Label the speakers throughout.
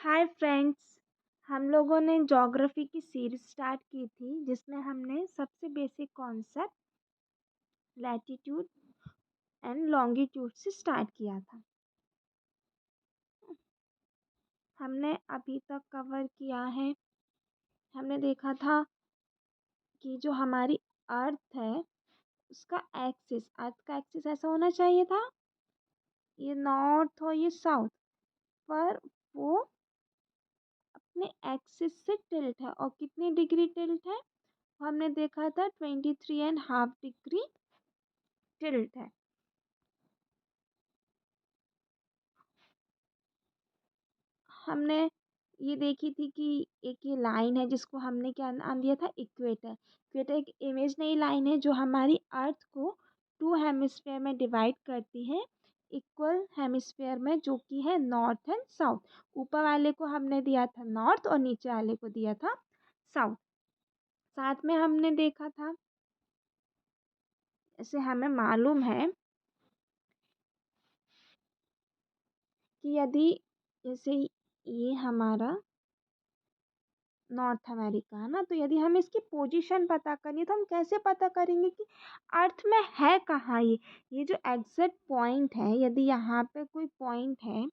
Speaker 1: Hi friends. हम लोगों ने ज्योग्राफी की सीरीज स्टार्ट की थी जिसमें हमने सबसे basic concept latitude and longitude से स्टार्ट किया था। हमने अभी तक कवर किया है। हमने देखा था कि जो हमारी अर्थ है उसका एक्सिस, अर्थ का एक्सिस ऐसा होना चाहिए था, ये नॉर्थ और ये साउथ, पर वो अपने एक्सिस से टिल्ट है। और कितनी डिग्री टिल्ट है हमने देखा था, 23.5 डिग्री टिल्ट है। हमने ये देखी थी कि एक ये लाइन है जिसको हमने क्या नाम दिया था, इक्वेटर। इक्वेटर एक इमेजिनरी लाइन है जो हमारी अर्थ को टू हेमिस्फेयर में डिवाइड करती है, इक्वल हेमिस्फेयर में, जो कि है नॉर्थ एंड साउथ। ऊपर वाले को हमने दिया था नॉर्थ और नीचे वाले को दिया था साउथ। साथ में हमने देखा था, जैसे हमें मालूम है कि यदि जैसे ये हमारा नॉर्थ अमेरिका है ना, तो यदि हमें इसकी पोजीशन पता करनी है तो हम कैसे पता करेंगे कि अर्थ में है कहाँ ये जो एग्जैक्ट पॉइंट है। यदि यहाँ पे कोई पॉइंट है,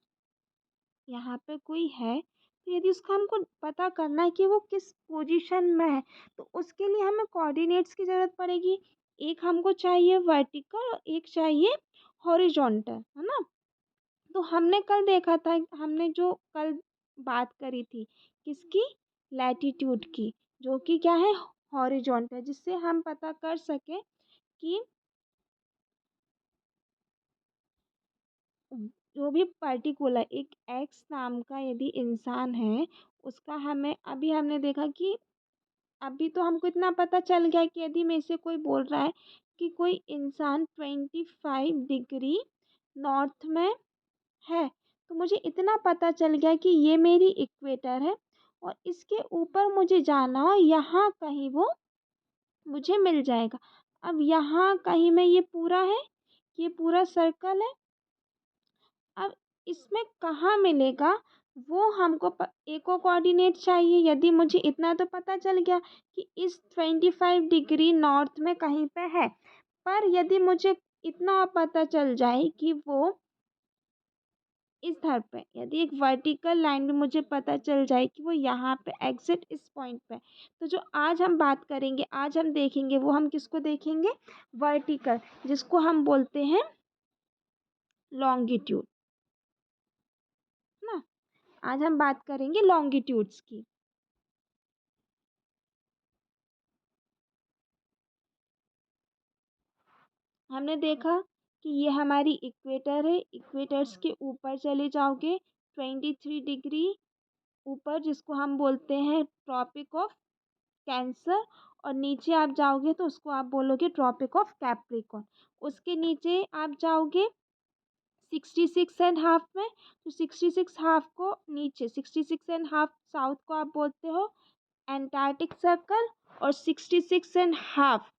Speaker 1: यहाँ पे कोई है, तो यदि उसका हमको पता करना है कि वो किस पोजीशन में है, तो उसके लिए हमें कोऑर्डिनेट्स की ज़रूरत पड़ेगी। एक हमको चाहिए वर्टिकल और एक चाहिए हॉरिजॉन्टल, है ना। तो हमने कल देखा था, हमने जो कल बात करी थी किसकी, लैटिट्यूड की, जो कि क्या है, हॉरिजॉन्टल, जिससे हम पता कर सके कि जो भी पर्टिकुलर एक एक्स नाम का यदि इंसान है, उसका हमें अभी हमने देखा कि अभी तो हमको इतना पता चल गया कि यदि मेरे से कोई बोल रहा है कि कोई इंसान 25 डिग्री नॉर्थ में है, तो मुझे इतना पता चल गया कि ये मेरी इक्वेटर है और इसके ऊपर मुझे जाना हो, यहाँ कहीं वो मुझे मिल जाएगा। अब यहाँ कहीं में ये पूरा है, ये पूरा सर्कल है। अब इसमें कहाँ मिलेगा वो हमको एक और कोऑर्डिनेट चाहिए। यदि मुझे इतना तो पता चल गया कि इस 25 डिग्री नॉर्थ में कहीं पे है, पर यदि मुझे इतना और पता चल जाए कि वो इस धर पे, यदि एक वर्टिकल लाइन में मुझे पता चल जाए कि वो यहाँ पे एग्जैक्ट इस पॉइंट पे, तो जो आज हम बात करेंगे, आज हम देखेंगे, वो हम किसको देखेंगे, वर्टिकल, जिसको हम बोलते हैं लॉन्गिट्यूड, ना। आज हम बात करेंगे लॉन्गिट्यूड्स की। हमने देखा कि ये हमारी इक्वेटर है, इक्वेटर्स के ऊपर चले जाओगे 23 डिग्री ऊपर, जिसको हम बोलते हैं ट्रॉपिक ऑफ कैंसर, और नीचे आप जाओगे तो उसको आप बोलोगे ट्रॉपिक ऑफ कैप्रिकॉर्न। उसके नीचे आप जाओगे 66.5 में, तो 66.5 को नीचे 66.5 साउथ को आप बोलते हो एंटार्क्टिक सर्कल, और 66.5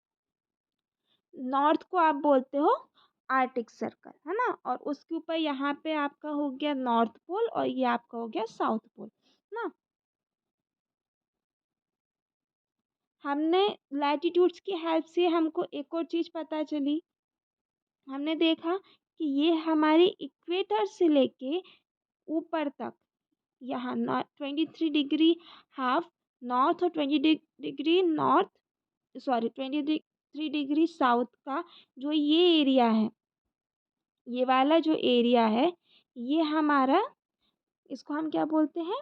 Speaker 1: नॉर्थ को आप बोलते हो आर्टिक सर्कल, है ना। और उसके ऊपर यहाँ पे आपका हो गया नॉर्थ पोल और ये आपका हो गया साउथ पोल, ना। हमने लैटिट्यूड्स की हेल्प से हमको एक और चीज़ पता चली। हमने देखा कि ये हमारे इक्वेटर से लेके ऊपर तक, यहाँ 23 डिग्री हाफ नॉर्थ और 20 degree north, sorry 23 degree south का जो ये एरिया है, ये वाला जो एरिया है, ये हमारा, इसको हम क्या बोलते हैं,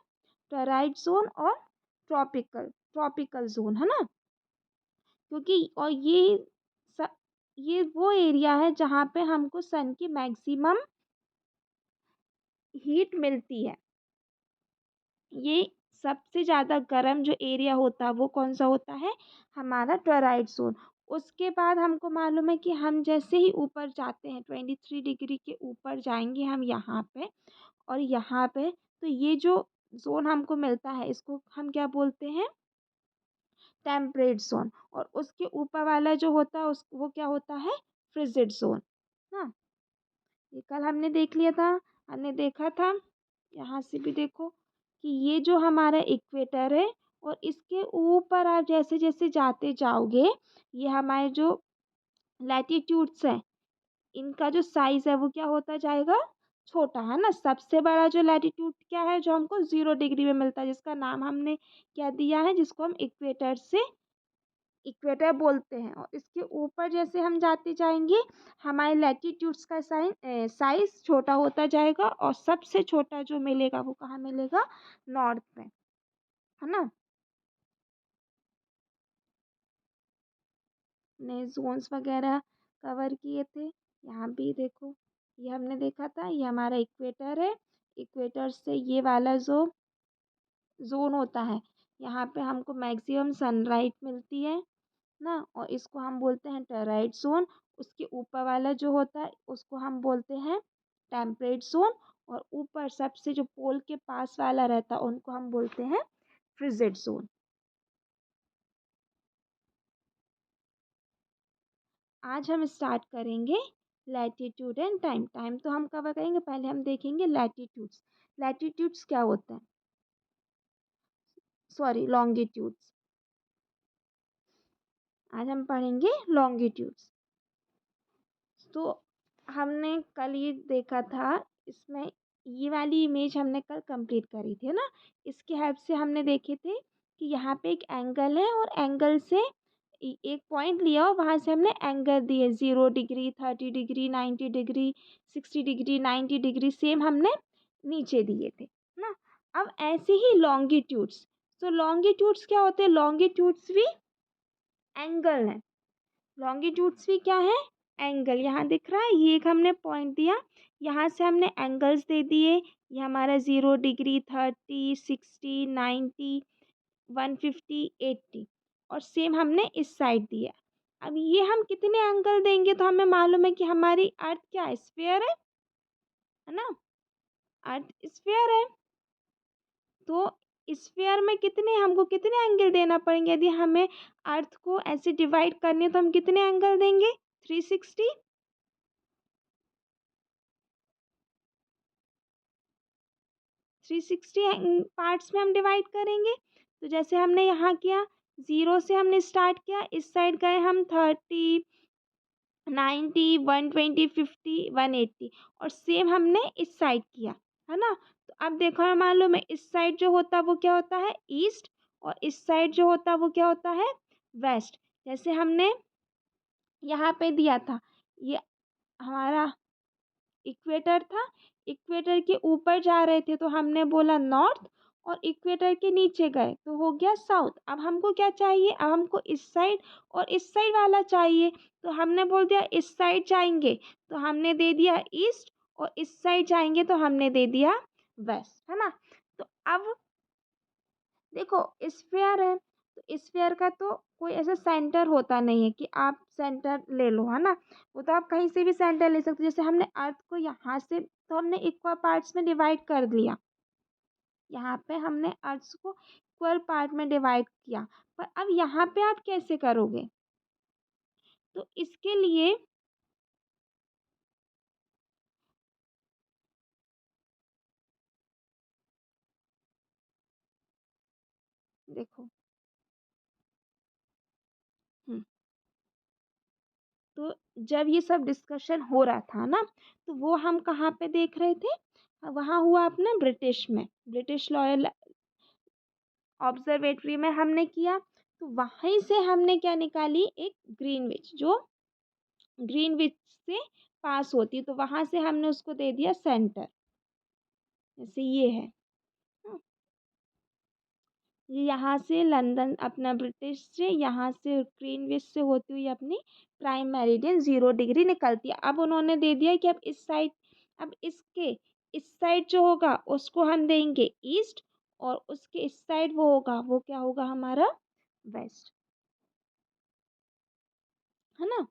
Speaker 1: टॉरॉइड जोन और ट्रॉपिकल ट्रॉपिकल जोन, है ना। क्योंकि और स, ये वो एरिया है जहाँ पे हमको सन की मैक्सिमम हीट मिलती है। ये सबसे ज़्यादा गर्म जो एरिया होता है वो कौन सा होता है, हमारा टॉरॉइड जोन। उसके बाद हमको मालूम है कि हम जैसे ही ऊपर जाते हैं 23 डिग्री के ऊपर जाएंगे हम यहाँ पे, और यहाँ पे तो ये जो जोन हमको मिलता है इसको हम क्या बोलते हैं, टेम्परेट जोन। और उसके ऊपर वाला जो होता है उस वो क्या होता है, फ्रिजिड जोन, हाँ। ये कल हमने देख लिया था, हमने देखा था, यहाँ से भी देखो कि ये जो हमारा इक्वेटर है और इसके ऊपर आप जैसे जैसे जाते जाओगे, ये हमारे जो लैटिट्यूड्स हैं, इनका जो साइज है वो क्या होता जाएगा, छोटा, है ना। सबसे बड़ा जो लैटिट्यूड क्या है, जो हमको 0 डिग्री में मिलता है, जिसका नाम हमने क्या दिया है, जिसको हम इक्वेटर बोलते हैं। और इसके ऊपर जैसे हम जाते जाएंगे, हमारे लैटिट्यूड्स का साइज छोटा होता जाएगा, और सबसे छोटा जो मिलेगा वो कहाँ मिलेगा, नॉर्थ में, है ना। ने जोन्स वगैरह कवर किए थे। यहाँ भी देखो, ये हमने देखा था, ये हमारा इक्वेटर है। इक्वेटर से ये वाला जो जोन होता है, यहाँ पे हमको मैक्सिमम सनलाइट मिलती है ना, और इसको हम बोलते हैं टेराइट जोन। उसके ऊपर वाला जो होता है उसको हम बोलते हैं टेम्परेट जोन, और ऊपर सबसे जो पोल के पास वाला रहता है उनको हम बोलते हैं फ्रिजिड जोन। आज हम स्टार्ट करेंगे लैटिट्यूड एंड टाइम। टाइम तो हम कवर करेंगे, पहले हम देखेंगे लैटिट्यूड्स। लैटिट्यूड्स क्या होता है, सॉरी, लॉन्गिट्यूड्स। आज हम पढ़ेंगे लॉन्गिट्यूड्स। तो हमने कल ये देखा था, इसमें ये वाली इमेज हमने कल कंप्लीट करी थी ना। इसकी हेल्प से हमने देखे थे कि यहाँ पे एक एंगल है, और एंगल से एक पॉइंट लिया और वहाँ से हमने एंगल दिए, 0 degree, 30 degree, 90 degree, 60 degree, 90 degree, same हमने नीचे दिए थे ना। अब ऐसे ही लॉन्गिट्यूड्स, तो लॉन्गिट्यूड्स क्या होते हैं, लॉन्गिट्यूड्स भी एंगल है। लॉन्गिट्यूड्स भी क्या है, एंगल। यहाँ दिख रहा है, ये एक हमने पॉइंट दिया, यहाँ से हमने एंगल्स दे दिए। ये हमारा 0 डिग्री, 30, 60, 90, 150, 80, और सेम हमने इस साइड दिया। अब ये हम कितने एंगल देंगे, तो हमें मालूम है कि हमारी अर्थ क्या है, स्फीयर है ना। अर्थ स्फीयर है, तो स्फीयर में कितने, हमको कितने एंगल देना पड़ेंगे, यदि हमें अर्थ को ऐसे डिवाइड करने, तो हम कितने एंगल देंगे, 360। 360 पार्ट्स में हम डिवाइड करेंगे। तो जैसे हमने यहाँ किया, 0 से हमने स्टार्ट किया, इस साइड गए हम 30, 90, 120, 50, 180, और सेम हमने इस साइड किया, है ना। तो अब देखो, हमें मालूम है इस साइड जो होता है वो क्या होता है, ईस्ट, और इस साइड जो होता है वो क्या होता है, वेस्ट। जैसे हमने यहाँ पे दिया था, ये हमारा इक्वेटर था, इक्वेटर के ऊपर जा रहे थे तो हमने बोला नॉर्थ, और इक्वेटर के नीचे गए तो हो गया साउथ। अब हमको क्या चाहिए, अब हमको इस साइड और इस साइड वाला चाहिए, तो हमने बोल दिया इस साइड जाएंगे तो हमने दे दिया ईस्ट, और इस साइड जाएंगे तो हमने दे दिया वेस्ट, है ना। तो अब देखो, स्फीयर है, तो स्फीयर का तो कोई ऐसा सेंटर होता नहीं है कि आप सेंटर ले लो, है ना। वो तो आप कहीं से भी सेंटर ले सकते हो। जैसे हमने अर्थ को यहाँ से, तो हमने इक्वल पार्ट्स में डिवाइड कर लिया, यहाँ पे हमने अर्थ को इक्वल पार्ट में डिवाइड किया। पर अब यहाँ पे आप कैसे करोगे, तो इसके लिए देखो, हम्म, तो जब ये सब डिस्कशन हो रहा था ना, तो वो हम कहाँ पे देख रहे थे, वहाँ हुआ अपने ब्रिटिश में, ब्रिटिश लॉयल ऑब्जर्वेटरी में हमने किया। तो वहीं से हमने क्या निकाली, एक ग्रीनविच, जो ग्रीनविच से पास होती है, तो वहाँ से हमने उसको दे दिया सेंटर, जैसे ये है। हाँ, ये यहाँ से लंदन अपना ब्रिटिश से, यहाँ से ग्रीनविच से होती हुई अपनी प्राइम मेरिडियन 0 डिग्री निकलती है। अब उन्होंने दे दिया कि अब इस साइड, अब इसके इस साइड जो होगा उसको हम देंगे ईस्ट, और उसके इस साइड वो होगा, वो क्या होगा हमारा, वेस्ट, है ना।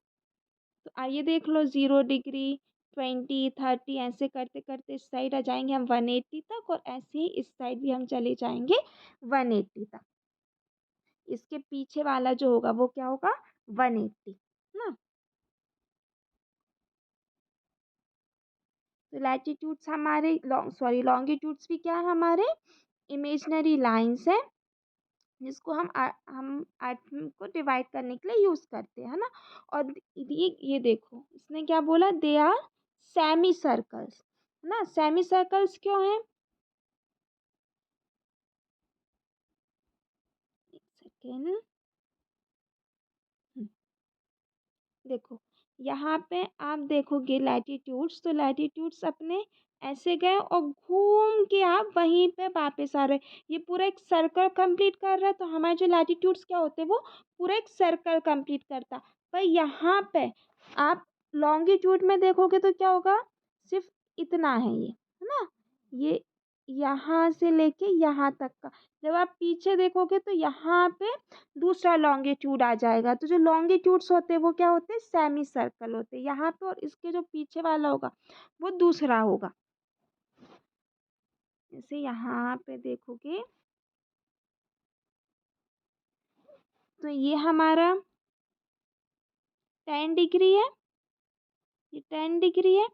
Speaker 1: तो आइए देख लो, 0 डिग्री, 20, 30, ऐसे करते करते इस साइड आ जाएंगे हम 180 तक, और ऐसे ही इस साइड भी हम चले जाएंगे 180 तक। इसके पीछे वाला जो होगा वो क्या होगा, 180 ना। तो लैटिट्यूड्स हमारे, लॉन्ग सॉरी लॉन्गिट्यूड्स भी क्या है हमारे, इमेजिनरी लाइंस है जिसको हम आर्ट को डिवाइड करने के लिए यूज़ करते हैं, है ना। और ये देखो इसने क्या बोला, दे आर सेमी सर्कल्स, है ना। सेमी सर्कल्स क्यों है, एक सेकेंड, देखो यहाँ पे आप देखोगे लैटिट्यूड्स, तो लैटिट्यूड्स अपने ऐसे गए और घूम के आप वहीं पे वापस आ रहे। ये पूरा एक सर्कल कंप्लीट कर रहा है, तो हमारे जो लैटिट्यूड्स क्या होते हैं वो पूरा एक सर्कल कंप्लीट करता। पर यहाँ पे आप लॉन्गिट्यूड में देखोगे तो क्या होगा, सिर्फ इतना है ना। ये यहाँ से लेके यहाँ तक का। जब आप पीछे देखोगे तो यहाँ पे दूसरा लॉन्गिट्यूड आ जाएगा। तो जो लॉन्गिट्यूड्स होते हैं वो क्या होते हैं, सेमी सर्कल होते हैं यहाँ पे, और इसके जो पीछे वाला होगा वो दूसरा होगा। जैसे यहाँ पे देखोगे तो ये हमारा 10 डिग्री है, ये 10 डिग्री है।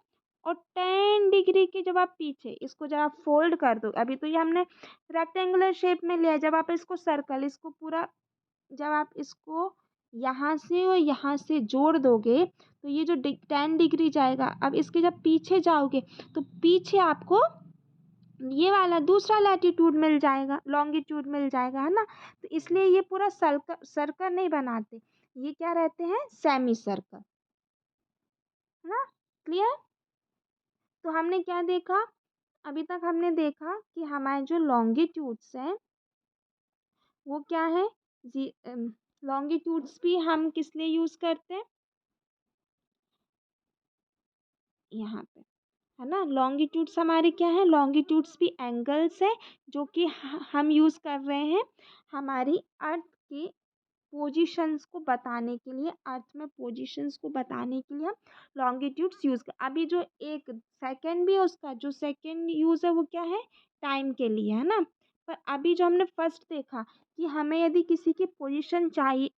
Speaker 1: और 10 डिग्री के जब आप पीछे इसको जब आप फोल्ड कर दो, अभी तो ये हमने रेक्टेंगुलर शेप में लिया है, जब आप इसको सर्कल, इसको पूरा जब आप इसको यहाँ से और यहाँ से जोड़ दोगे तो ये जो 10 डिग्री जाएगा। अब इसके जब पीछे जाओगे तो पीछे आपको ये वाला दूसरा लैटिट्यूड मिल जाएगा, लॉन्गिट्यूड मिल जाएगा, है ना। तो इसलिए ये पूरा सर्कल सर्कल नहीं बनाते, ये क्या रहते हैं, सेमी सर्कल, है ना। क्लियर। तो हमने क्या देखा, अभी तक हमने देखा कि हमारे जो लॉन्गिट्यूड्स हैं वो क्या है, जी लॉन्गिट्यूड्स भी हम किस लिए यूज़ करते हैं, यहाँ पे, है ना। लॉन्गिट्यूड्स हमारे क्या है, लॉन्गिट्यूड्स भी एंगल्स है जो कि हम यूज़ कर रहे हैं हमारी अर्थ की पोजीशंस को बताने के लिए, अर्थ में पोजीशंस को बताने के लिए हम लॉन्गिट्यूड्स यूज़ कर। अभी जो एक सेकंड भी है उसका जो सेकंड यूज़ है वो क्या है, टाइम के लिए, है ना। पर अभी जो हमने फर्स्ट देखा कि हमें यदि किसी की पोजीशन चाहिए,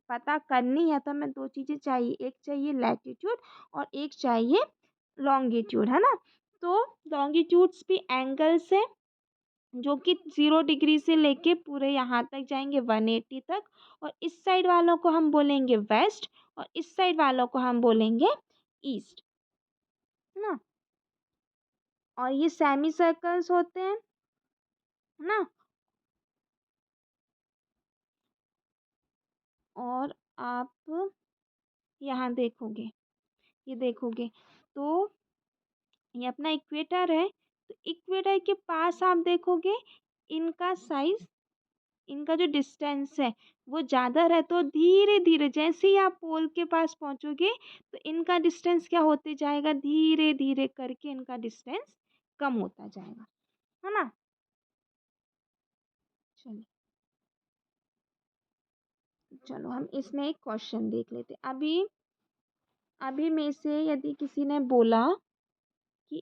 Speaker 1: पता करनी है, तो हमें दो चीज़ें चाहिए, एक चाहिए लैटिट्यूड और एक चाहिए लॉन्गिट्यूड, है ना। तो लॉन्गिट्यूड्स भी एंगल्स है जो कि 0 डिग्री से लेके पूरे यहाँ तक जाएंगे 180 तक। और इस साइड वालों को हम बोलेंगे वेस्ट और इस साइड वालों को हम बोलेंगे ईस्ट, है ना। और ये सेमी सर्कल्स होते हैं, है ना। और आप यहाँ देखोगे, ये देखोगे तो ये अपना इक्वेटर है, तो इक्वेटर के पास आप देखोगे इनका साइज, इनका जो डिस्टेंस है वो ज़्यादा रहे, तो धीरे धीरे जैसे ही आप पोल के पास पहुँचोगे तो इनका डिस्टेंस क्या होते जाएगा, धीरे धीरे करके इनका डिस्टेंस कम होता जाएगा, है ना। चलिए, चलो हम इसमें एक क्वेश्चन देख लेते। अभी अभी में से यदि किसी ने बोला कि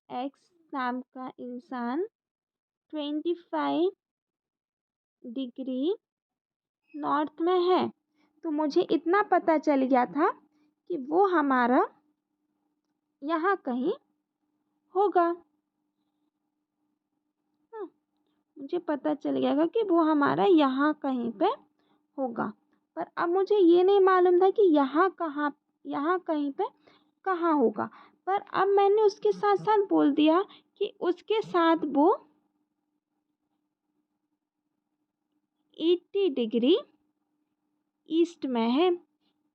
Speaker 1: एक्स नाम का इंसान 25 डिग्री नॉर्थ में है, तो मुझे इतना पता चल गया था कि वो हमारा यहाँ कहीं होगा। हाँ, मुझे पता चल गया था कि वो हमारा यहाँ कहीं पे होगा। पर अब मुझे ये नहीं मालूम था कि यहाँ कहाँ, यहाँ कहीं पे कहाँ होगा। पर अब मैंने उसके साथ साथ बोल दिया कि उसके साथ वो 80 डिग्री ईस्ट में है,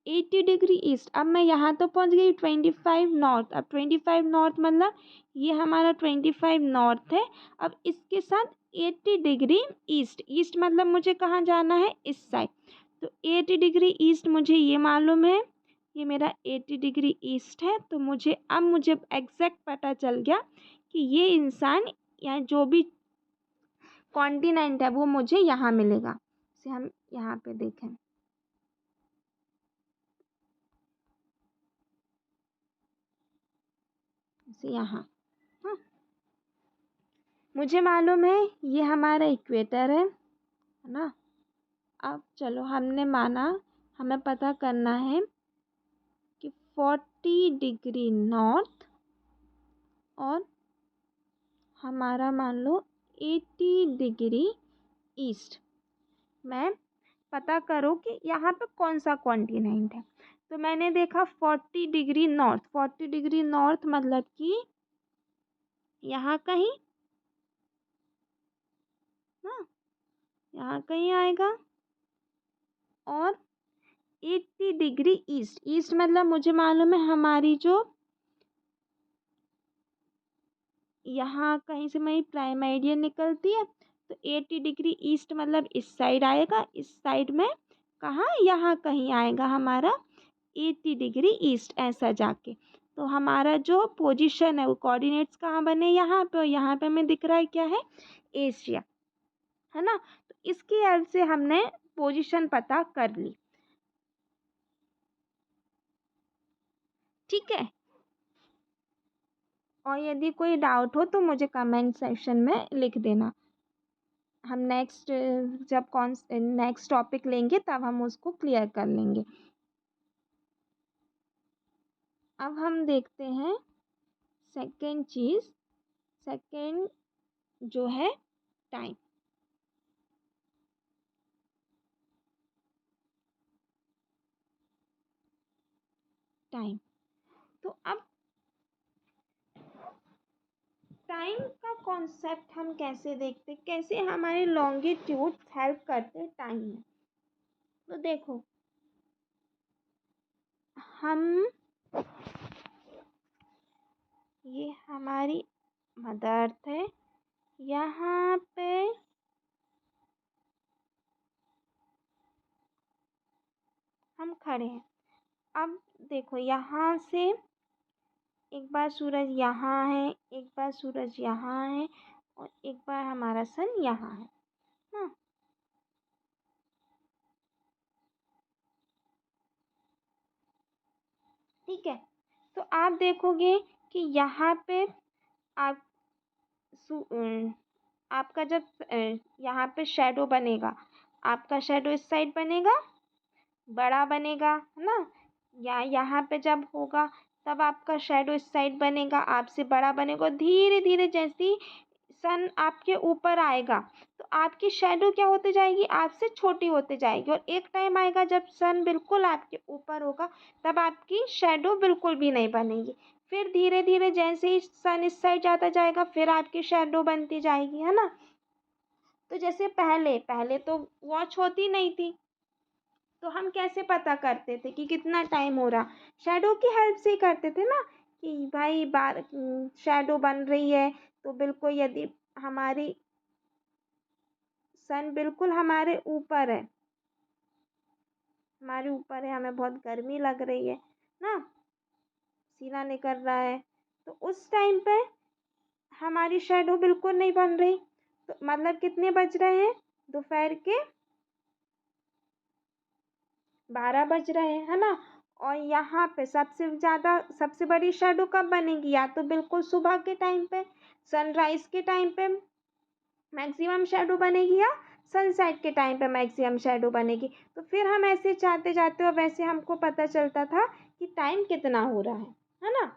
Speaker 1: 80 डिग्री ईस्ट। अब मैं यहाँ तो पहुँच गई 25 नॉर्थ। अब 25 नॉर्थ मतलब ये हमारा 25 नॉर्थ है। अब इसके साथ 80 डिग्री ईस्ट, ईस्ट मतलब मुझे कहाँ जाना है, इस साइड। तो 80 डिग्री ईस्ट मुझे ये मालूम है, ये मेरा 80 डिग्री ईस्ट है। तो मुझे एग्जैक्ट पता चल गया कि ये इंसान या जो भी कॉन्टिनेंट है वो मुझे यहाँ मिलेगा। इसे हम यहाँ पे देखें, इसे यहाँ, हाँ, मुझे मालूम है ये हमारा इक्वेटर है ना। अब चलो हमने माना, हमें पता करना है कि 40 डिग्री नॉर्थ और हमारा मान लो 80 डिग्री ईस्ट। मैं पता करो कि यहाँ पे कौन सा कॉन्टिनेंट है। तो मैंने देखा 40 डिग्री नॉर्थ, 40 डिग्री नॉर्थ मतलब कि यहाँ कहीं ना, यहाँ कहीं आएगा। और 80 डिग्री ईस्ट, ईस्ट मतलब मुझे मालूम है हमारी जो यहाँ कहीं से मेरी प्राइम मेरिडियन निकलती है, तो 80 डिग्री ईस्ट मतलब इस साइड आएगा। इस साइड में कहाँ, यहाँ कहीं आएगा हमारा 80 डिग्री ईस्ट ऐसा जाके। तो हमारा जो पोजीशन है वो कोऑर्डिनेट्स कहाँ बने, यहाँ पे, और यहाँ पे हमें दिख रहा है क्या है, एशिया, है ना। तो इसकी हेल्प से हमने पोजीशन पता कर ली। ठीक है, और यदि कोई डाउट हो तो मुझे कमेंट सेक्शन में लिख देना। हम नेक्स्ट जब नेक्स्ट टॉपिक लेंगे तब हम उसको क्लियर कर लेंगे। अब हम देखते हैं सेकंड चीज़, सेकंड जो है टाइम। टाइम, तो अब टाइम का कॉन्सेप्ट हम कैसे देखते, कैसे हमारे लॉन्गिट्यूड हेल्प करते टाइम में। तो देखो, हम ये हमारी मदर अर्थ है, यहाँ पे हम खड़े हैं। अब देखो, यहाँ से एक बार सूरज यहाँ है, एक बार सूरज यहाँ है, और एक बार हमारा सन यहाँ है ना। ठीक है, तो आप देखोगे कि यहाँ पे आप आपका जब यहाँ पे शेडो बनेगा, आपका शेडो इस साइड बनेगा, बड़ा बनेगा, है ना। या यहाँ पे जब होगा तब आपका शेडो इस साइड बनेगा, आपसे बड़ा बनेगा। धीरे धीरे जैसे सन आपके ऊपर आएगा तो आपकी शेडो क्या होती जाएगी, आपसे छोटी होती जाएगी। और एक टाइम आएगा जब सन बिल्कुल आपके ऊपर होगा, तब आपकी शेडो बिल्कुल भी नहीं बनेगी। फिर धीरे धीरे जैसे ही सन इस साइड जाता जाएगा, फिर आपकी शेडो बनती जाएगी, है ना। तो जैसे पहले पहले तो वॉच होती नहीं थी, तो हम कैसे पता करते थे कि कितना टाइम हो रहा, शैडो की हेल्प से ही करते थे ना। कि भाई बार शैडो बन रही है, तो बिल्कुल यदि हमारी सन बिल्कुल हमारे ऊपर है, हमारे ऊपर है, हमें बहुत गर्मी लग रही है ना, सीना निकल रहा है, तो उस टाइम पे हमारी शैडो बिल्कुल नहीं बन रही। तो मतलब कितने बज रहे हैं, दोपहर के 12 बज रहे हैं, है ना। और यहाँ पे सबसे ज़्यादा, सबसे बड़ी शैडो कब बनेगी, या तो बिल्कुल सुबह के टाइम पे, सनराइज के टाइम पे मैक्सिमम शैडो बनेगी, या सनसेट के टाइम पे मैक्सिमम शैडो बनेगी। तो फिर हम ऐसे जाते जाते और वैसे हमको पता चलता था कि टाइम कितना हो रहा है ना।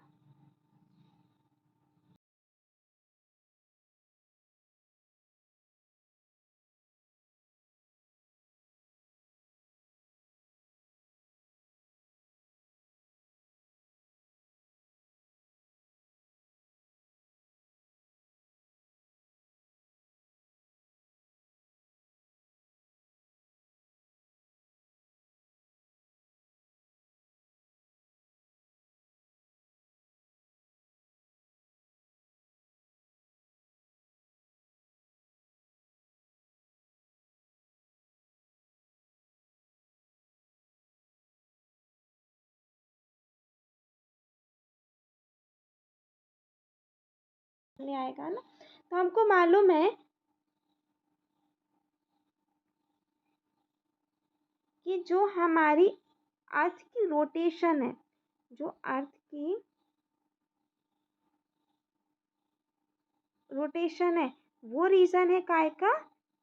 Speaker 1: आएगा ना, तो हमको मालूम है कि जो हमारी अर्थ की रोटेशन है, जो अर्थ की रोटेशन है, वो रीज़न है काय का,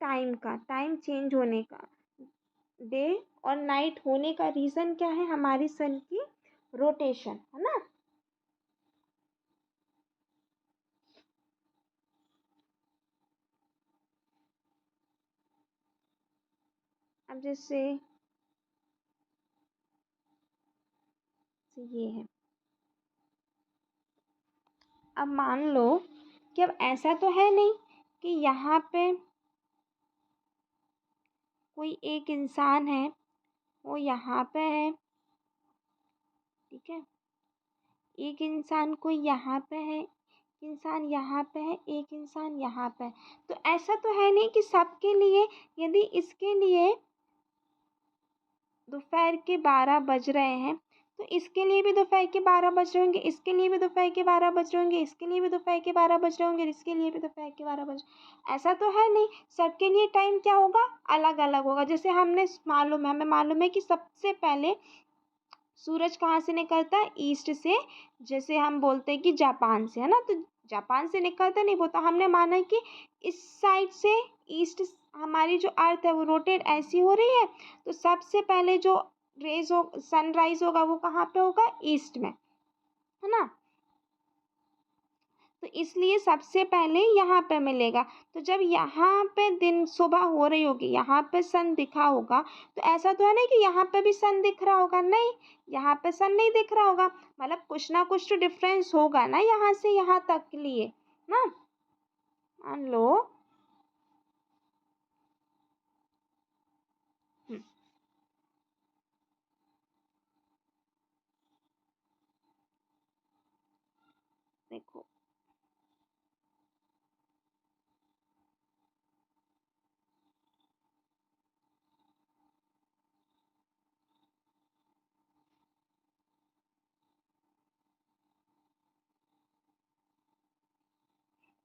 Speaker 1: टाइम का, टाइम चेंज होने का। डे और नाइट होने का रीज़न क्या है, हमारी सन की रोटेशन, है ना। अब जैसे ये है, अब मान लो कि अब ऐसा तो है नहीं कि यहाँ पे कोई एक इंसान है, वो यहाँ पे है, ठीक है। एक इंसान कोई यहाँ पे है, इंसान यहाँ पे है, एक इंसान यहाँ पे है। तो ऐसा तो है नहीं कि सबके लिए, यदि इसके लिए दोपहर के 12 बज रहे हैं तो इसके लिए भी दोपहर के 12 बज रहे होंगे, इसके लिए भी दोपहर के 12 बज रहे होंगे, इसके लिए भी दोपहर के 12 बज रहे होंगे, इसके लिए भी दोपहर के 12 बज। ऐसा तो है नहीं, सबके लिए टाइम क्या होगा, अलग अलग होगा। जैसे हमें मालूम है कि सबसे पहले सूरज कहाँ से निकलता है, ईस्ट से। जैसे हम बोलते हैं कि जापान से, है ना, तो जापान से निकलता नहीं, वो तो हमने माना कि इस साइड से ईस्ट, हमारी जो अर्थ है वो रोटेट ऐसी हो रही है, तो सबसे पहले जो सनराइज होगा वो कहाँ पे होगा, ईस्ट में, है ना। तो इसलिए सबसे पहले यहाँ पे मिलेगा। तो जब यहाँ पे दिन सुबह हो रही होगी, यहाँ पे सन दिखा होगा, तो ऐसा तो है नहीं कि यहाँ पे भी सन दिख रहा होगा, नहीं, यहाँ पे सन नहीं दिख रहा होगा, मतलब कुछ ना कुछ तो डिफरेंस होगा ना यहाँ से यहाँ तक के लिए ना। मान लो हम्म, देखो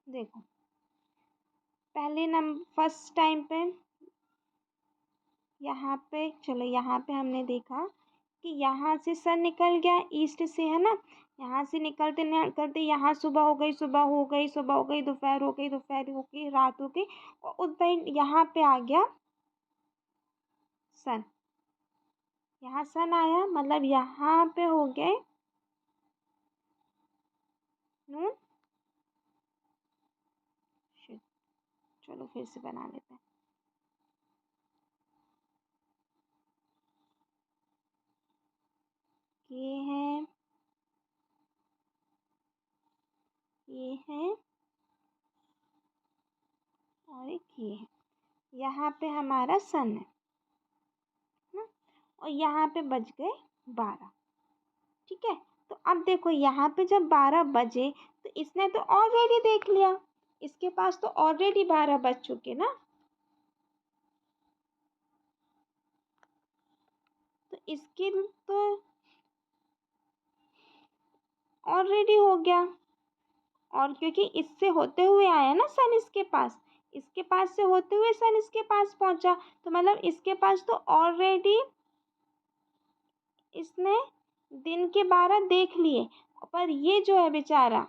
Speaker 1: देखो पहले फर्स्ट टाइम पे यहाँ पे, चलो यहाँ पे हमने देखा कि यहाँ से सन निकल गया ईस्ट से, है ना। यहाँ से निकलते निकलते यहाँ सुबह हो गई, सुबह हो गई, सुबह हो गई, दोपहर हो गई, दोपहर हो गई, रात हो गई, और उस टाइम यहाँ पे आ गया सन। यहाँ सन आया मतलब यहाँ पे हो गए नून। शिट, चलो फिर से बना लेते हैं। ये है, ये है, और एक ये है। यहाँ पे हमारा सन है ना, और यहाँ पे बज गए 12, ठीक है। तो अब देखो यहाँ पे जब 12 बजे, तो इसने तो ऑलरेडी देख लिया, इसके पास तो ऑलरेडी 12 बज चुके ना, तो इसके तो ऑलरेडी हो गया। और क्योंकि इससे होते हुए आया ना सन इसके पास से होते हुए सन इसके पास पहुंचा, तो मतलब इसके पास तो ऑलरेडी इसने दिन के 12 देख लिए। पर ये जो है बेचारा,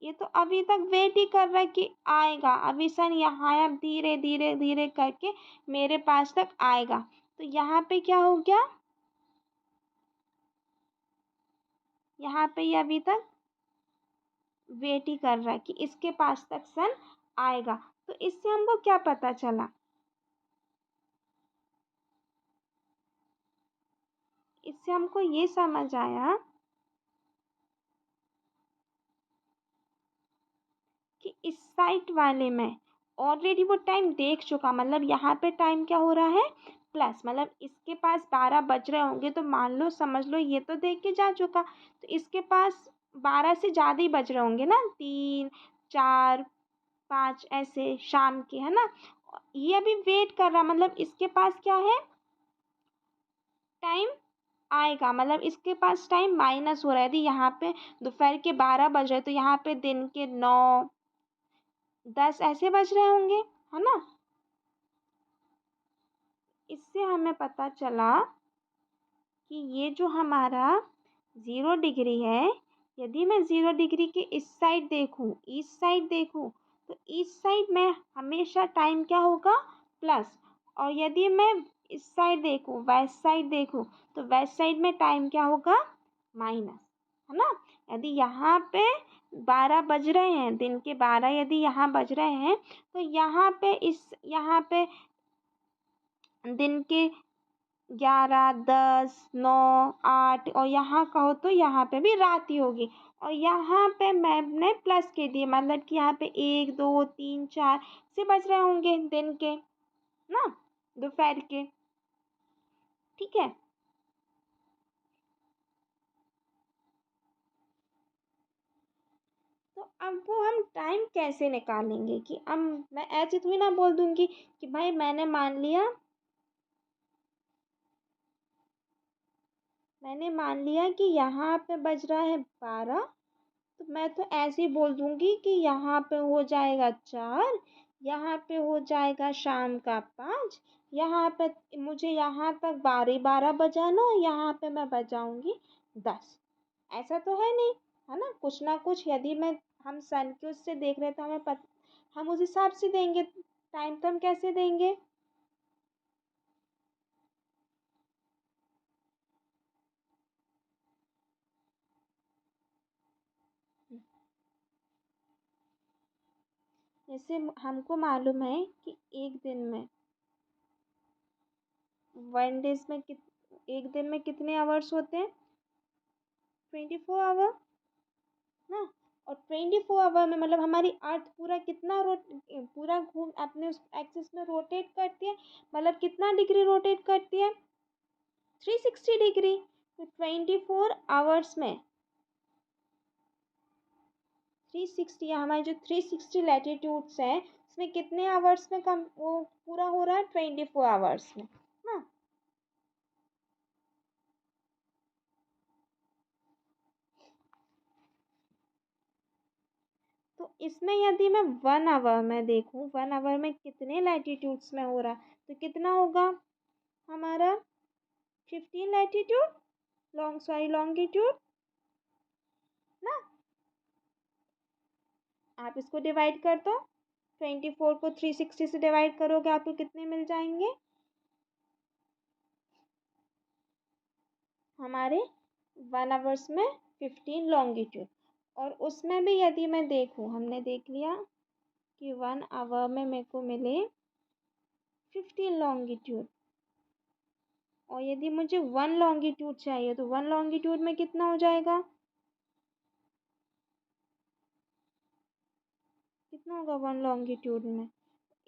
Speaker 1: ये तो अभी तक वेट ही कर रहा है कि आएगा, अभी सन यहाँ आया, धीरे धीरे धीरे करके मेरे पास तक आएगा। तो यहाँ पे क्या हो गया, यहाँ पे ये अभी तक वेट ही कर रहा है कि इसके पास तक सन आएगा। तो इससे हमको क्या पता चला, इससे हमको ये समझ आया कि इस साइड वाले में ऑलरेडी वो टाइम देख चुका, मतलब यहाँ पे टाइम क्या हो रहा है, प्लस, मतलब इसके पास 12 बज रहे होंगे, तो मान लो समझ लो ये तो देख के जा चुका, तो इसके पास 12 से ज़्यादा ही बज रहे होंगे ना, 3, 4, 5 ऐसे शाम के, है ना। ये अभी वेट कर रहा, मतलब इसके पास क्या है, टाइम आएगा, मतलब इसके पास टाइम माइनस हो रहा है। यदि यहाँ पे दोपहर के 12 बज रहे तो यहाँ पे दिन के 9, 10 ऐसे बज रहे होंगे, है ना। इससे हमें पता चला कि ये जो हमारा 0 डिग्री है, यदि मैं 0 डिग्री के इस साइड देखूँ, ईस्ट साइड देखूँ, तो ईस्ट साइड में हमेशा टाइम क्या होगा, प्लस। और यदि मैं इस साइड देखूँ, वेस्ट साइड देखूँ, तो वेस्ट साइड में टाइम क्या होगा, माइनस, है ना। यदि यहाँ पे 12 बज रहे हैं, दिन के 12 यदि यहाँ बज रहे हैं, तो यहाँ पे दिन के 11, 10, 9, 8 और यहाँ कहो तो यहाँ पे भी रात ही होगी। और यहाँ पे मैम ने प्लस के दिए, मतलब कि यहाँ पे 1, 2, 3, 4 से बज रहे होंगे दिन के, ना, दोपहर के। ठीक है, तो अब वो हम टाइम कैसे निकालेंगे कि अब मैं ऐसे थोड़ी ना बोल दूंगी कि भाई मैंने मान लिया कि यहाँ पे बज रहा है 12, तो मैं तो ऐसे ही बोल दूंगी कि यहाँ पे हो जाएगा 4, यहाँ पे हो जाएगा शाम का 5, यहाँ पे मुझे यहाँ तक 12 बजाना और यहाँ पे मैं बजाऊंगी 10। ऐसा तो है नहीं, है ना, कुछ ना कुछ यदि हम सन के उससे देख रहे तो हम उस हिसाब से देंगे टाइम, तो हम कैसे देंगे। जैसे हमको मालूम है कि एक दिन में, वन डेज में एक दिन में कितने आवर्स होते हैं, 24 आवर ना। और 24 आवर में मतलब हमारी अर्थ पूरा कितना पूरा घूम अपने उस एक्सिस में रोटेट करती है, मतलब कितना डिग्री रोटेट करती है, 360 डिग्री। तो 24 आवर्स में 360, हमारे जो 360 लैटिट्यूड्स हैं उसमें कितने आवर्स में कम वो पूरा हो रहा है, 24 आवर्स में ना। तो इसमें यदि मैं 1 आवर में देखूँ, 1 आवर में कितने लैटिट्यूड्स में हो रहा, तो कितना होगा हमारा, 15 लैटिट्यूड, लॉन्गिट्यूड ना। आप इसको डिवाइड कर दो, 24 को 360 से डिवाइड करोगे आपको कितने मिल जाएंगे, हमारे 1 आवर्स में 15 लॉन्गिट्यूड। और उसमें भी यदि मैं देखूँ, हमने देख लिया कि 1 आवर में मेरे को मिले 15 लॉन्गिट्यूड, और यदि मुझे 1 लॉन्गिट्यूड चाहिए तो 1 लॉन्गिट्यूड में कितना हो जाएगा, कितना होगा 1 लॉन्गिट्यूड में,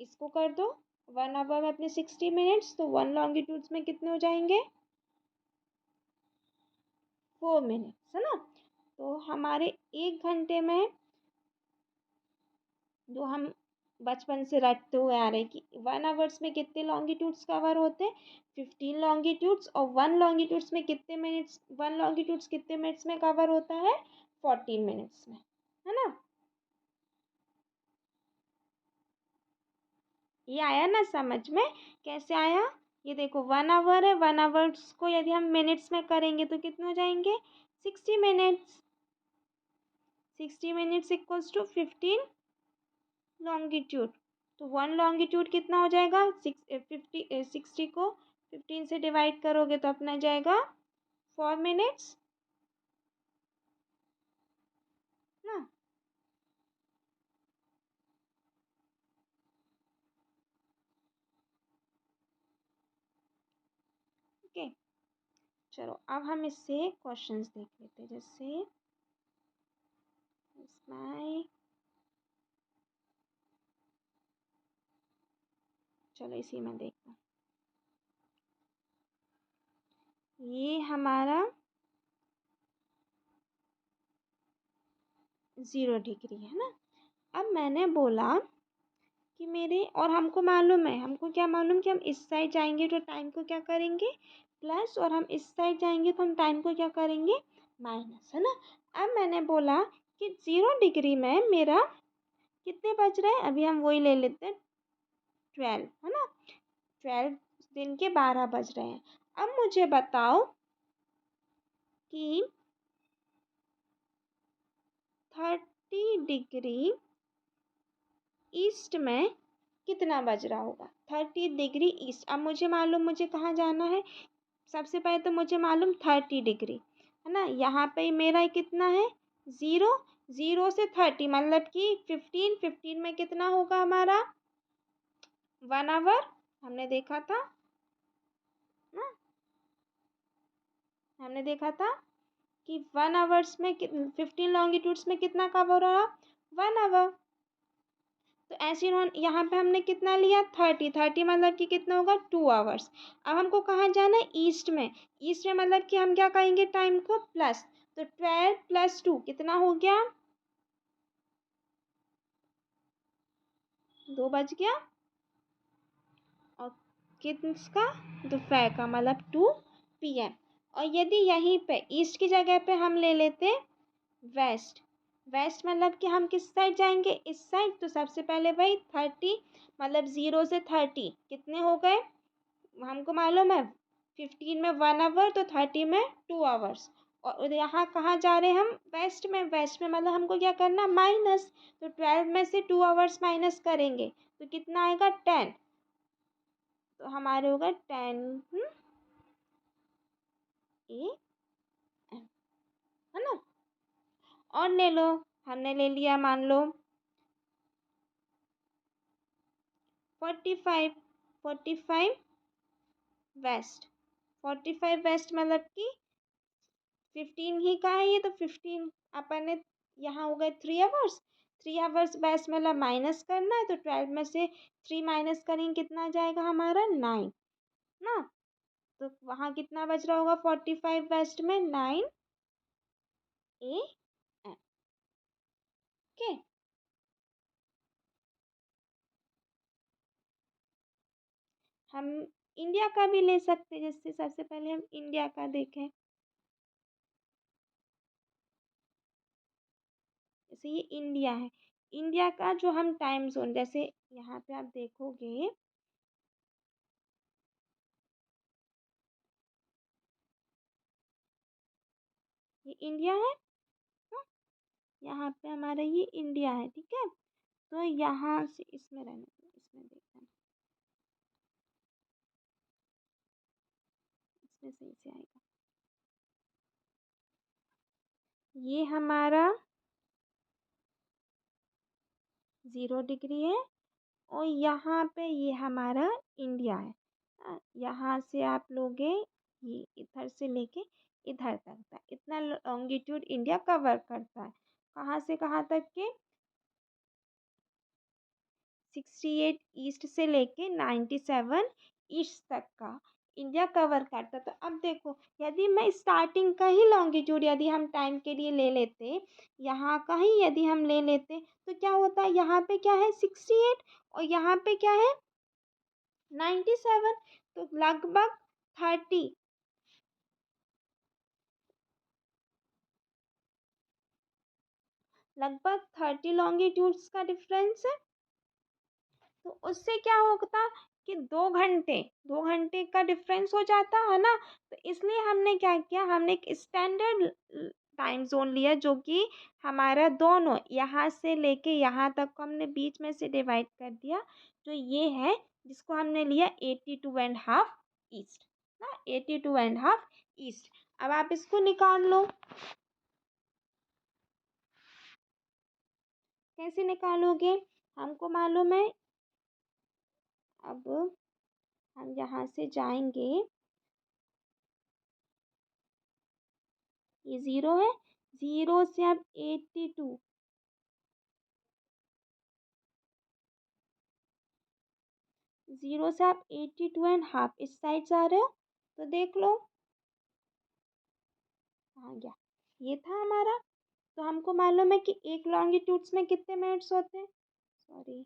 Speaker 1: इसको कर दो, 1 आवर में अपने 60 मिनट्स, तो 1 लॉन्गिट्यूड्स में कितने हो जाएंगे, 4 मिनट्स, है ना। तो हमारे 1 घंटे में, जो हम बचपन से रटते हुए आ रहे हैं कि 1 आवर्स में कितने लॉन्गिट्यूड्स कवर होते हैं, 15 लॉन्गिट्यूड्स, और 1 लॉन्गिट्यूड्स में कितने मिनट्स, 1 लॉन्गिट्यूड्स कितने मिनट्स में कवर होता है, 14 मिनट्स में, है ना। ये आया ना समझ में, कैसे आया, ये देखो 1 आवर है, 1 आवर्स को यदि हम मिनट्स में करेंगे तो कितने हो जाएंगे, 60 minutes, 60 minutes equals to 15 longitude. तो 1 लॉन्गिट्यूड कितना हो जाएगा, 60 को 15 से डिवाइड करोगे तो अपना जाएगा 4 मिनट्स ना। ओके, चलो अब हम इससे क्वेश्चंस देख लेते हैं, जैसे इसमें, चलो इसी में देखते हैं, ये हमारा 0 डिग्री है ना। अब मैंने बोला कि मेरे, और हमको मालूम है, हमको क्या मालूम कि हम इस साइड जाएंगे तो टाइम को क्या करेंगे, प्लस, और हम इस साइड जाएंगे तो हम टाइम को क्या करेंगे, माइनस, है ना। अब मैंने बोला कि 0 डिग्री में मेरा कितने बज रहे हैं, अभी हम वही ले लेते हैं, 12, है ना, 12, दिन के 12 बज रहे हैं। अब मुझे बताओ कि 30 डिग्री ईस्ट में कितना बज रहा होगा? 30 डिग्री ईस्ट। अब मुझे मालूम मुझे कहाँ जाना है। सबसे पहले तो मुझे मालूम 30 डिग्री है ना। यहाँ पे मेरा कितना है? 0। 0 से 30 मतलब कि 15। 15 में कितना होगा हमारा? 1 आवर। हमने देखा था ना, हमने देखा था कि 1 आवर्स में 15 लॉन्गिट्यूड्स में कितना कवर हो रहा? 1 आवर। तो ऐसे यहाँ पे हमने कितना लिया? 30। 30 मतलब कि कितना होगा? 2 आवर्स। अब हमको कहाँ जाना है? ईस्ट में। ईस्ट में मतलब कि हम क्या कहेंगे टाइम को? प्लस। तो 12 + 2 कितना हो गया? 2 बज गया। और किसका? दोपहर का मतलब 2 PM। और यदि यहीं पे ईस्ट की जगह पे हम ले लेते वेस्ट। वेस्ट मतलब कि हम किस साइड जाएंगे? इस साइड। तो सबसे पहले वही 30 मतलब 0 से 30 कितने हो गए? हमको मालूम है 15 में 1 आवर तो 30 में 2 आवर्स। और यहाँ कहाँ जा रहे हैं हम? वेस्ट में। वेस्ट में मतलब हमको क्या करना? माइनस। तो 12 में से 2 आवर्स माइनस करेंगे तो कितना आएगा? 10। तो हमारे होगा 10 AM है ना। और ले लो। हमने ले लिया मान लो 45। 45 वेस्ट। 45 वेस्ट मतलब कि 15 ही का है ये। तो 15 अपन ने यहाँ हो गए 3 आवर्स। 3 आवर्स वेस्ट मतलब माइनस करना है। तो 12 में से 3 माइनस करेंगे कितना आ जाएगा हमारा? 9 ना। तो वहाँ कितना बज रहा होगा? 45 वेस्ट में 9 AM। ओके। हम इंडिया का भी ले सकते हैं। जैसे सबसे पहले हम इंडिया का देखें। जैसे ये इंडिया है। इंडिया का जो हम टाइम जोन जैसे यहाँ पे आप देखोगे ये इंडिया है ना? यहाँ पे हमारा ये इंडिया है। ठीक है। तो यहाँ से इसमें रहने दो, इसमें देखना, इसमें सही से आएगा। ये हमारा 0 डिग्री है। और यहाँ पे ये हमारा इंडिया है। यहाँ से आप लोगे ये इधर से लेके इधर तक का इतना लॉन्गिट्यूड इंडिया कवर करता है। कहाँ से कहाँ तक के? 68 ईस्ट से लेके 97 ईस्ट तक का इंडिया कवर करता। तो अब देखो यदि मैं स्टार्टिंग का ही लॉन्गिट्यूड यदि हम टाइम के लिए ले लेते, यहाँ का ही यदि हम ले लेते तो क्या होता है? यहाँ पे क्या है? 68 और यहाँ पे क्या है? 97। तो लगभग 30 लॉन्गिट्यूड्स का डिफरेंस है। तो उससे क्या होता कि 2 घंटे 2 घंटे का डिफरेंस हो जाता है ना। तो इसलिए हमने क्या किया? हमने एक स्टैंडर्ड टाइम जोन लिया जो कि हमारा दोनों यहाँ से लेके यहाँ तक को हमने बीच में से डिवाइड कर दिया। तो ये है जिसको हमने लिया 82.5 ईस्ट ना। 82.5 ईस्ट। अब आप इसको निकाल लो। कैसे निकालोगे? हमको मालूम है। अब हम यहाँ से जाएंगे। ये 0 है। 0 से आप 82। 0 से आप 82.5 इस साइड जा रहे हो तो देख लो आ गया। ये था हमारा। तो हमको मालूम है कि एक लॉन्गिट्यूड्स में कितने मिनट्स होते हैं? Sorry,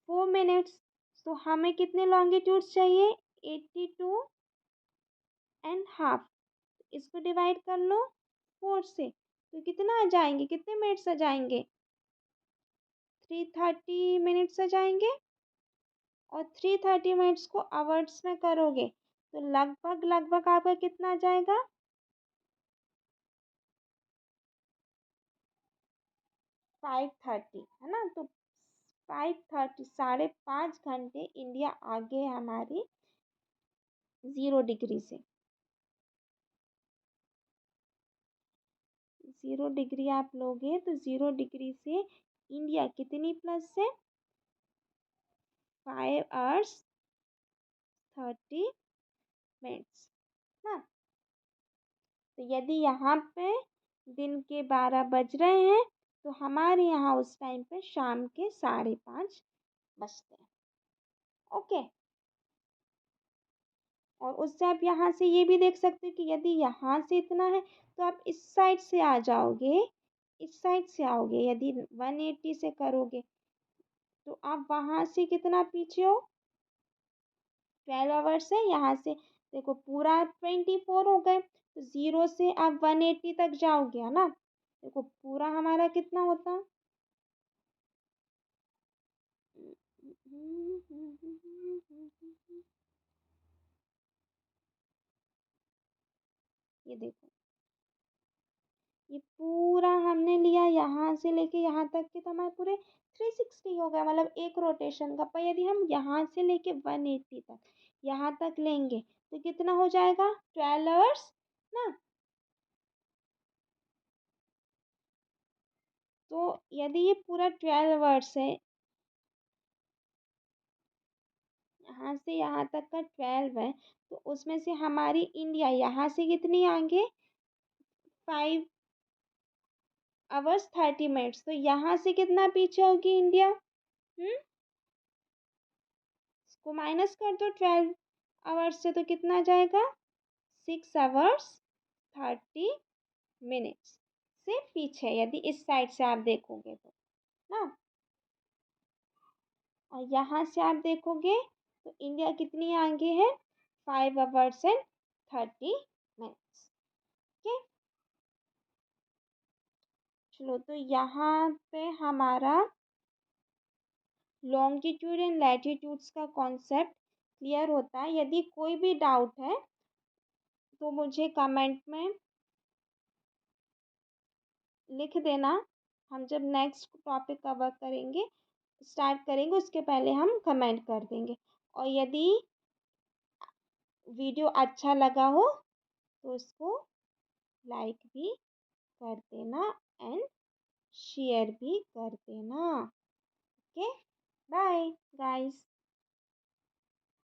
Speaker 1: 4 minutes. तो हमें कितने लॉन्गिट्यूड्स चाहिए? 82.5। इसको डिवाइड कर लो 4 से तो कितना आ जाएंगे? कितने मिनट्स आ जाएंगे? 330 मिनट्स आ जाएंगे। और 330 मिनट्स को आवर्स में करोगे तो लगभग लगभग आपका कितना आ जाएगा? 5:30 है ना। तो 5:30 5.5 घंटे इंडिया आगे है हमारी 0 डिग्री से। 0 डिग्री आप लोगे तो 0 डिग्री से इंडिया कितनी प्लस है? 5 hours 30 minutes ना। तो यदि यहाँ पे दिन के 12 बज रहे हैं तो हमारे यहाँ उस टाइम पे शाम के 5:30 बजते हैं। ओके। और उससे आप यहाँ से ये भी देख सकते हो कि यदि यहाँ से इतना है तो आप इस साइड से आ जाओगे, इस साइड से आओगे। यदि 180 से करोगे तो आप वहाँ से कितना पीछे हो? 12 आवर्स है। यहाँ से देखो पूरा 24 हो गए तो 0 से आप 180 तक जाओगे, है ना। देखो पूरा हमारा कितना होता? ये देखो, ये पूरा हमने लिया यहाँ से लेके यहाँ तक के तो हमारे पूरे 360 हो गया, मतलब एक रोटेशन का। पर यदि हम यहाँ से लेके 180 तक यहाँ तक लेंगे तो कितना हो जाएगा? 12 आवर्स ना। तो यदि ये पूरा 12 आवर्स है, यहाँ से यहाँ तक का 12 है, तो उसमें से हमारी इंडिया यहाँ से कितनी आगे? 5 hours 30 minutes। तो यहाँ से कितना पीछे होगी इंडिया? इसको माइनस कर दो 12 आवर्स से तो कितना आ जाएगा? 6 hours 30 minutes से पीछे, यदि इस साइड से आप देखोगे तो ना। और यहाँ से आप देखोगे तो इंडिया कितनी आगे है? 5 hours 30 minutes। ओके। चलो, तो यहाँ पे हमारा लॉन्गिट्यूड एंड लैटिट्यूड्स का कॉन्सेप्ट क्लियर होता है। यदि कोई भी डाउट है तो मुझे कमेंट में लिख देना। हम जब नेक्स्ट टॉपिक कवर करेंगे, स्टार्ट करेंगे, उसके पहले हम कमेंट कर देंगे। और यदि वीडियो अच्छा लगा हो तो इसको लाइक भी कर देना एंड शेयर भी कर देना। Okay, bye guys.